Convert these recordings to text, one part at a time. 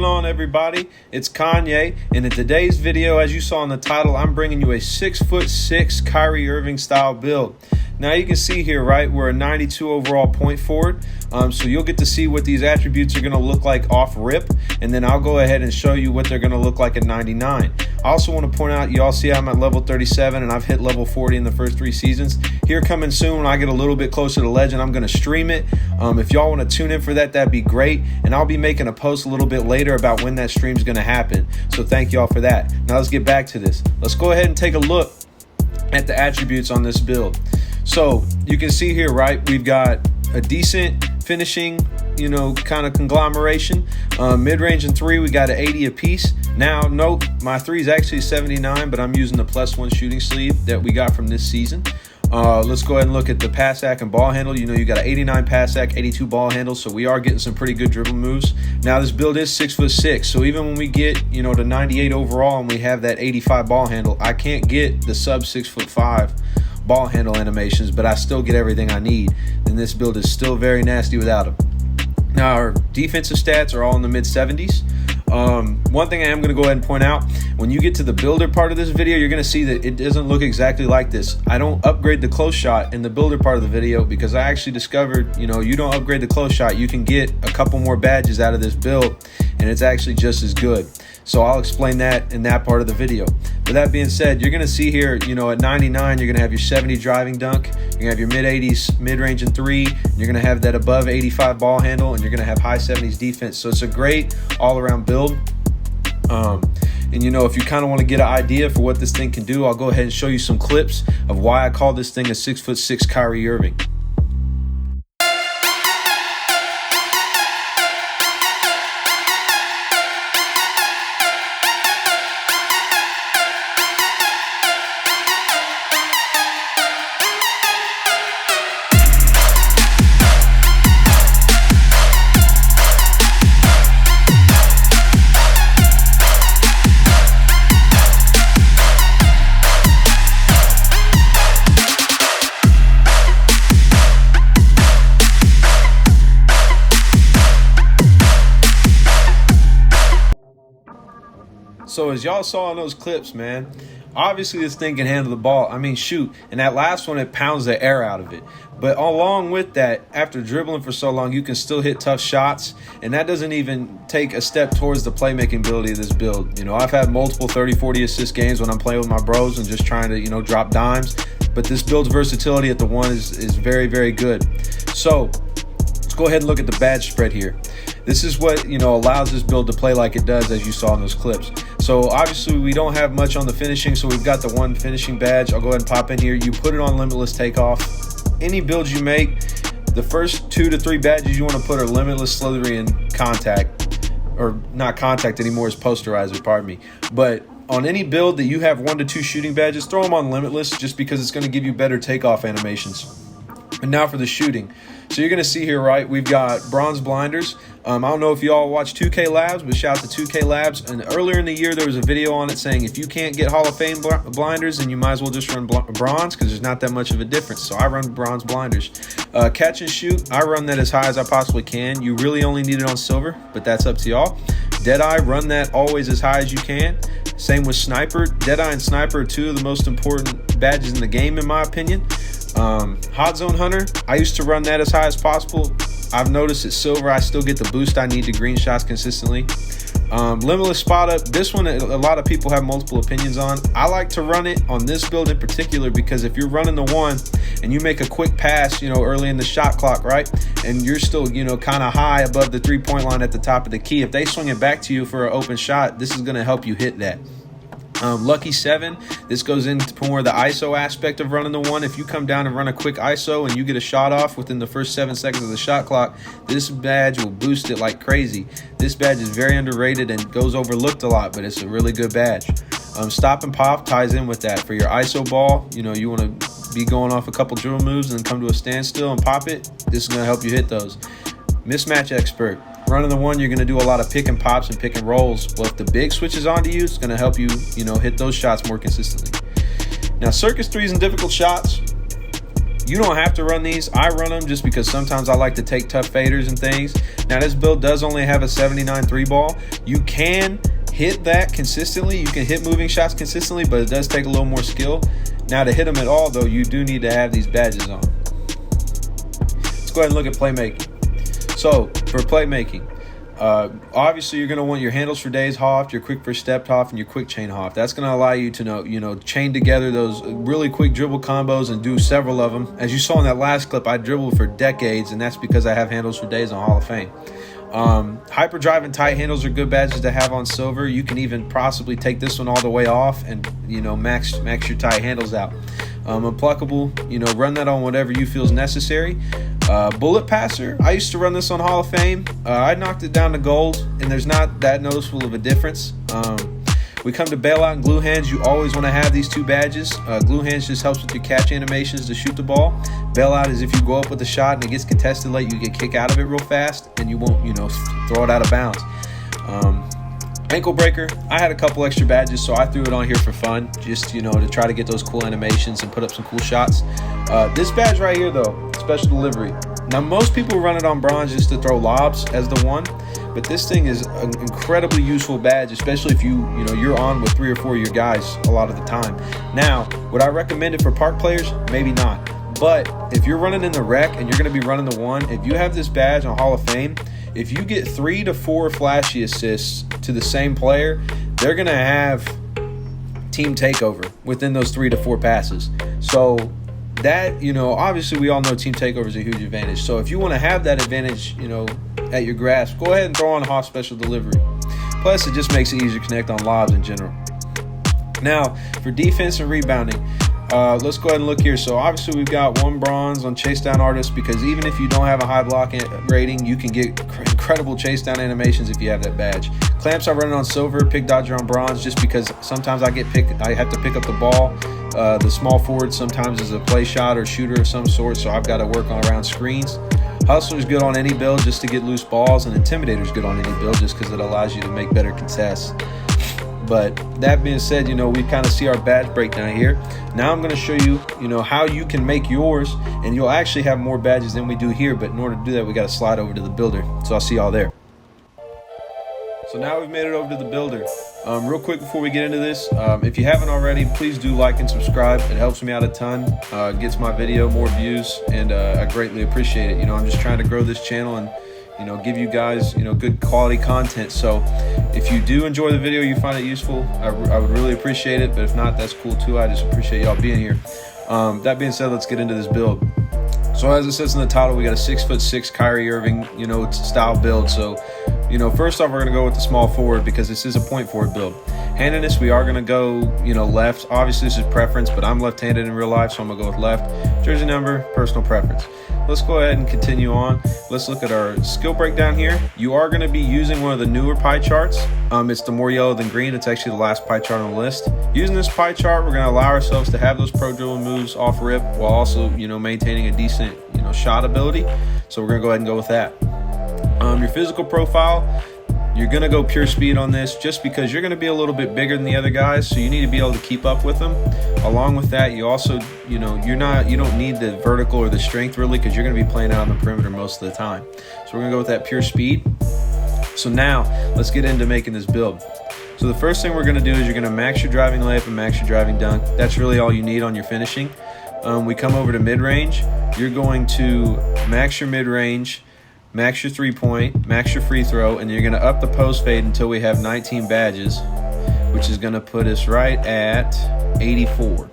on, everybody? It's Kanye, and in today's video, as you saw in the title, I'm bringing you a 6'6" Kyrie Irving style build. Now you can see here, right, we're a 92 overall point forward, so you'll get to see what these attributes are going to look like off rip, and then I'll go ahead and show you what they're going to look like at 99. I also want to point out, you all see I'm at level 37 and I've hit level 40 in the first 3 seasons. Here coming soon, when I get a little bit closer to legend, I'm going to stream it. If y'all want to tune in for that, that'd be great, and I'll be making a post a little bit later about when that stream's going to happen, so thank y'all for that. Now let's get back to this. Let's go ahead and take a look at the attributes on this build. So you can see here, right, we've got a decent finishing, kind of conglomeration. Mid-range and 3, we got an 80 apiece. Now, note, my 3 is actually 79, but I'm using the +1 shooting sleeve that we got from this season. Let's go ahead and look at the pass act and ball handle. You got an 89 pass act, 82 ball handle, so we are getting some pretty good dribble moves. Now, this build is 6'6", so even when we get, to 98 overall and we have that 85 ball handle, I can't get the sub 6'5" ball handle animations, but I still get everything I need. And this build is still very nasty without them. Now, our defensive stats are all in the mid-70s. One thing I am going to go ahead and point out, when you get to the builder part of this video, you're going to see that it doesn't look exactly like this. I don't upgrade the close shot in the builder part of the video because I actually discovered, you don't upgrade the close shot, you can get a couple more badges out of this build, and it's actually just as good. So I'll explain that in that part of the video. With that being said, you're going to see here, at 99, you're going to have your 70 driving dunk. You're going to have your mid-80s mid-range and 3. You're going to have that above 85 ball handle, and you're going to have high 70s defense. So it's a great all-around build. And if you kind of want to get an idea for what this thing can do, I'll go ahead and show you some clips of why I call this thing a 6'6" Kyrie Irving. So as y'all saw in those clips, man, obviously this thing can handle the ball. I mean, shoot, and that last one, it pounds the air out of it. But along with that, after dribbling for so long, you can still hit tough shots, and that doesn't even take a step towards the playmaking ability of this build. I've had multiple 30-40 assist games when I'm playing with my bros and just trying to, drop dimes. But this build's versatility at the 1 is very, very good. So let's go ahead and look at the badge spread here. This is what, allows this build to play like it does, as you saw in those clips. So obviously we don't have much on the finishing, so we've got the 1 finishing badge. I'll go ahead and pop in here. You put it on limitless takeoff. Any builds you make, the first 2 to 3 badges you want to put are limitless, slithery, and contact. Or not contact anymore, is posterizer, pardon me. But on any build that you have 1 to 2 shooting badges, throw them on limitless just because it's going to give you better takeoff animations. And now for the shooting. So you're going to see here, right, we've got bronze blinders. I don't know if you all watch 2K Labs, but shout out to 2K Labs. And earlier in the year, there was a video on it saying if you can't get Hall of Fame blinders, then you might as well just run bronze because there's not that much of a difference. So I run bronze blinders. Catch and shoot, I run that as high as I possibly can. You really only need it on silver, but that's up to y'all. Deadeye, run that always as high as you can. Same with sniper. Deadeye and sniper are 2 of the most important badges in the game, in my opinion. Hot zone hunter, I used to run that as high as possible. I've noticed at silver I still get the boost I need to green shots consistently. Limitless spot up, this one a lot of people have multiple opinions on. I like to run it on this build in particular because if you're running the 1 and you make a quick pass, early in the shot clock, right, and you're still kind of high above the 3-point line at the top of the key, if they swing it back to you for an open shot, this is going to help you hit that. Lucky 7, this goes into more the ISO aspect of running the 1. If you come down and run a quick ISO and you get a shot off within the first 7 seconds of the shot clock, this badge will boost it like crazy. This badge is very underrated and goes overlooked a lot, but it's a really good badge. Stop and pop ties in with that. For your ISO ball, you want to be going off a couple dribble moves and then come to a standstill and pop it. This is going to help you hit those. Mismatch expert. Running the 1, you're going to do a lot of pick and pops and pick and rolls. Well, if the big switches onto you, it's going to help you, hit those shots more consistently. Now, circus 3s and difficult shots. You don't have to run these. I run them just because sometimes I like to take tough faders and things. Now, this build does only have a 79 3-ball. You can hit that consistently. You can hit moving shots consistently, but it does take a little more skill. Now, to hit them at all, though, you do need to have these badges on. Let's go ahead and look at playmaking. So, for playmaking, obviously you're going to want your handles for days hoffed, your quick first step hoff, and your quick chain hoff. That's going to allow you to chain together those really quick dribble combos and do several of them. As you saw in that last clip, I dribbled for decades, and that's because I have handles for days on Hall of Fame. Hyperdrive and tight handles are good badges to have on silver. You can even possibly take this one all the way off and max your tight handles out. Unpluckable, run that on whatever you feel is necessary. Bullet passer, I used to run this on Hall of Fame. I knocked it down to gold, and there's not that noticeable of a difference. We come to bailout and glue hands. You always want to have these two badges. Glue hands just helps with your catch animations to shoot the ball. Bailout is if you go up with a shot and it gets contested late, you get kick out of it real fast and you won't, throw it out of bounds. Ankle breaker, I had a couple extra badges, so I threw it on here for fun, just, to try to get those cool animations and put up some cool shots. This badge right here, though, special delivery. Now, most people run it on bronze just to throw lobs as the one, but this thing is an incredibly useful badge, especially if you're on with 3 or 4 of your guys a lot of the time. Now, would I recommend it for park players? Maybe not. But if you're running in the rec and you're going to be running the one, if you have this badge on Hall of Fame, if you get 3 to 4 flashy assists to the same player, they're going to have team takeover within those 3 to 4 passes. So that, obviously we all know team takeover is a huge advantage. So if you want to have that advantage, at your grasp, go ahead and throw on Hoff special delivery. Plus, it just makes it easier to connect on lobs in general. Now, for defense and rebounding, let's go ahead and look here. So obviously we've got 1 bronze on chase down artists, because even if you don't have a high block rating, you can get incredible chase down animations if you have that badge. Clamps I run on silver, pick dodger on bronze, just because sometimes I have to pick up the ball. The small forward sometimes is a play shot or shooter of some sort, so I've got to work on around screens. Hustler's good on any build just to get loose balls, and Intimidator's good on any build just because it allows you to make better contests. But that being said, we kind of see our badge breakdown here. Now I'm going to show you, how you can make yours, and you'll actually have more badges than we do here. But in order to do that, we got to slide over to the builder. So I'll see y'all there. So now we've made it over to the builder. Real quick before we get into this, if you haven't already, please do like and subscribe. It helps me out a ton, gets my video more views, and I greatly appreciate it. I'm just trying to grow this channel and give you guys, good quality content. So if you do enjoy the video, you find it useful, I would really appreciate it. But if not, that's cool too. I just appreciate y'all being here. That being said, let's get into this build. So as it says in the title, we got a 6'6" Kyrie Irving, style build. So, first off, we're going to go with the small forward because this is a point forward build. Handedness, we are going to go, left. Obviously, this is preference, but I'm left-handed in real life, so I'm going to go with left. Jersey number, personal preference. Let's go ahead and continue on. Let's look at our skill breakdown here. You are going to be using one of the newer pie charts. It's the more yellow than green. It's actually the last pie chart on the list. Using this pie chart, we're going to allow ourselves to have those pro dribble moves off rip while also, maintaining a decent, shot ability. So we're going to go ahead and go with that. Your physical profile, you're going to go pure speed on this just because you're going to be a little bit bigger than the other guys, so you need to be able to keep up with them. Along with that, you also, you don't need the vertical or the strength really, because you're going to be playing out on the perimeter most of the time. So we're going to go with that pure speed. So now let's get into making this build. So the first thing we're going to do is you're going to max your driving layup and max your driving dunk. That's really all you need on your finishing. We come over to mid-range. You're going to max your mid-range, max your three-point, max your free throw, and you're going to up the post fade until we have 19 badges, which is going to put us right at 84.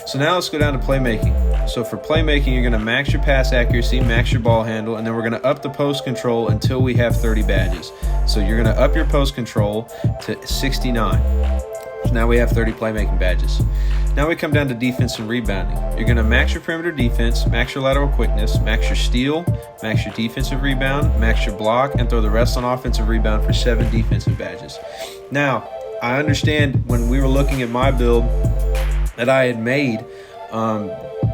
So now let's go down to playmaking. So for playmaking, you're going to max your pass accuracy, max your ball handle, and then we're going to up the post control until we have 30 badges. So you're going to up your post control to 69. So now we have 30 playmaking badges. Now we come down to defense and rebounding. You're going to max your perimeter defense, max your lateral quickness, max your steal, max your defensive rebound, max your block, and throw the rest on offensive rebound for 7 defensive badges. Now, I understand when we were looking at my build that I had made,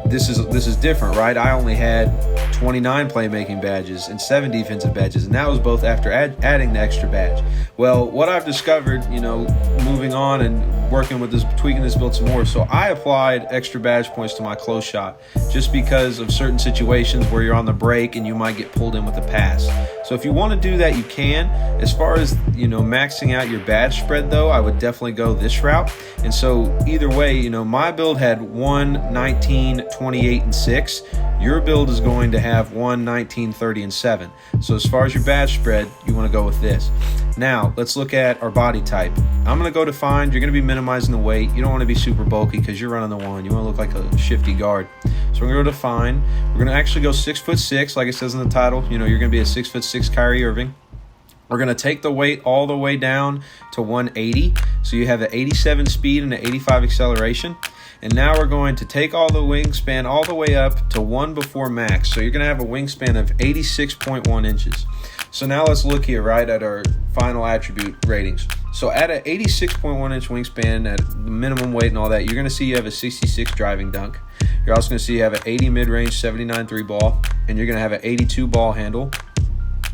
this is different, right? I only had 29 playmaking badges and 7 defensive badges, and that was both after adding the extra badge. Well, what I've discovered, moving on and working with this, tweaking this build some more. So I applied extra badge points to my close shot just because of certain situations where you're on the break and you might get pulled in with a pass. So if you want to do that, you can. As far as, maxing out your badge spread though, I would definitely go this route. And so either way, my build had 1, 19, 28, and 6. Your build is going to have 1, 19, 30, and 7. So as far as your badge spread, you want to go with this. Now, let's look at our body type. I'm going to go defined. You're going to be minimizing the weight. You don't want to be super bulky because you're running the 1. You want to look like a shifty guard. So we're going to go defined. We're going to actually go 6'6", like it says in the title. You're going to be a 6'6" Kyrie Irving. We're going to take the weight all the way down to 180. So you have an 87 speed and an 85 acceleration. And now we're going to take all the wingspan all the way up to 1 before max. So you're going to have a wingspan of 86.1 inches. So now let's look here, right, at our final attribute ratings. So at an 86.1 inch wingspan, at the minimum weight and all that, you're going to see you have a 66 driving dunk. You're also going to see you have an 80 mid-range, 79 three ball, and you're going to have an 82 ball handle,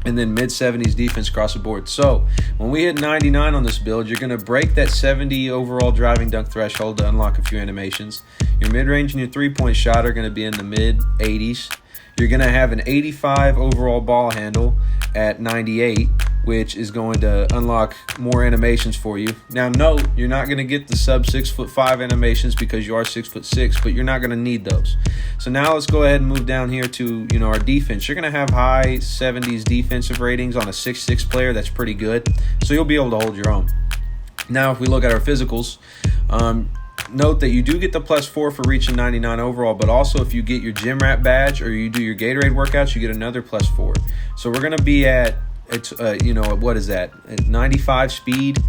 and then mid-70s defense across the board. So when we hit 99 on this build, you're going to break that 70 overall driving dunk threshold to unlock a few animations. Your mid-range and your three-point shot are going to be in the mid-80s. You're going to have an 85 overall ball handle at 98, which is going to unlock more animations for you. Now note, you're not going to get the sub 6'5" animations because you are 6'6", but you're not going to need those. So now let's go ahead and move down here to our defense. You're going to have high 70s defensive ratings on a 6'6" player. That's pretty good. So you'll be able to hold your own. Now if we look at our physicals, note that you do get the +4 for reaching 99 overall, but also if you get your gym rat badge or you do your Gatorade workouts, you get another +4. So we're going to be at what is that? At 95 speed,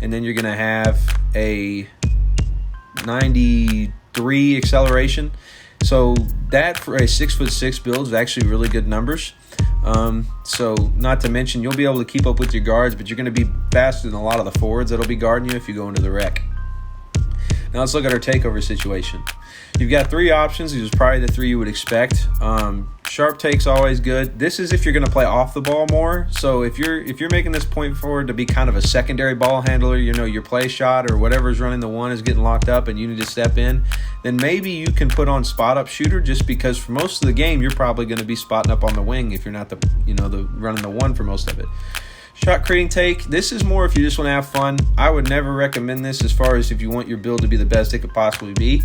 and then you're going to have a 93 acceleration. So that for a 6'6" build is actually really good numbers. So not to mention you'll be able to keep up with your guards, but you're going to be faster than a lot of the forwards that'll be guarding you if you go into the rec. Now let's look at our takeover situation. You've got 3 options. These are probably the 3 you would expect. Sharp take's always good. This is if you're going to play off the ball more. So if you're making this point forward to be kind of a secondary ball handler, your play shot or whatever's running the 1 is getting locked up and you need to step in, then maybe you can put on spot up shooter, just because for most of the game you're probably going to be spotting up on the wing if you're not the running the 1 for most of it. Shot creating take, this is more if you just want to have fun. I would never recommend this as far as if you want your build to be the best it could possibly be.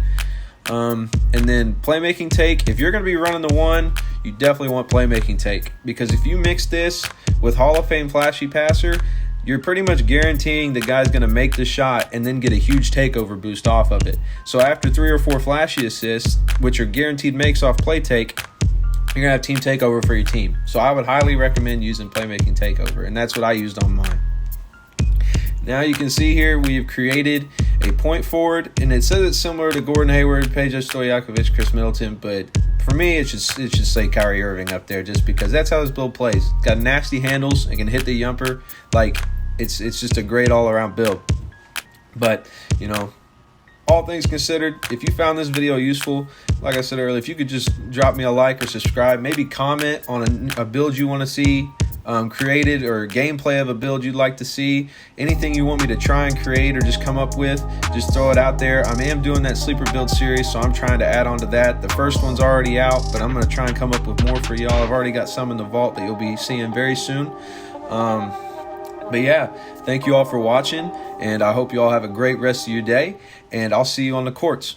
And then playmaking take, if you're going to be running the 1, you definitely want playmaking take, because if you mix this with Hall of Fame flashy passer, you're pretty much guaranteeing the guy's going to make the shot and then get a huge takeover boost off of it. So after 3 or 4 flashy assists, which are guaranteed makes off play take, you're going to have team takeover for your team. So I would highly recommend using playmaking takeover, and that's what I used on mine. Now you can see here we've created a point forward, and it says it's similar to Gordon Hayward, Peja Stojakovic, Chris Middleton, but for me it should say Kyrie Irving up there, just because that's how his build plays. It's got nasty handles, it can hit the jumper, like it's just a great all-around build. But all things considered, if you found this video useful, like I said earlier, if you could just drop me a like or subscribe, maybe comment on a build you want to see created, or gameplay of a build you'd like to see, anything you want me to try and create or just come up with, just throw it out there. I am doing that sleeper build series, so I'm trying to add on to that. The first one's already out, but I'm going to try and come up with more for y'all. I've already got some in the vault that you'll be seeing very soon. But yeah, thank you all for watching, and I hope you all have a great rest of your day, and I'll see you on the courts.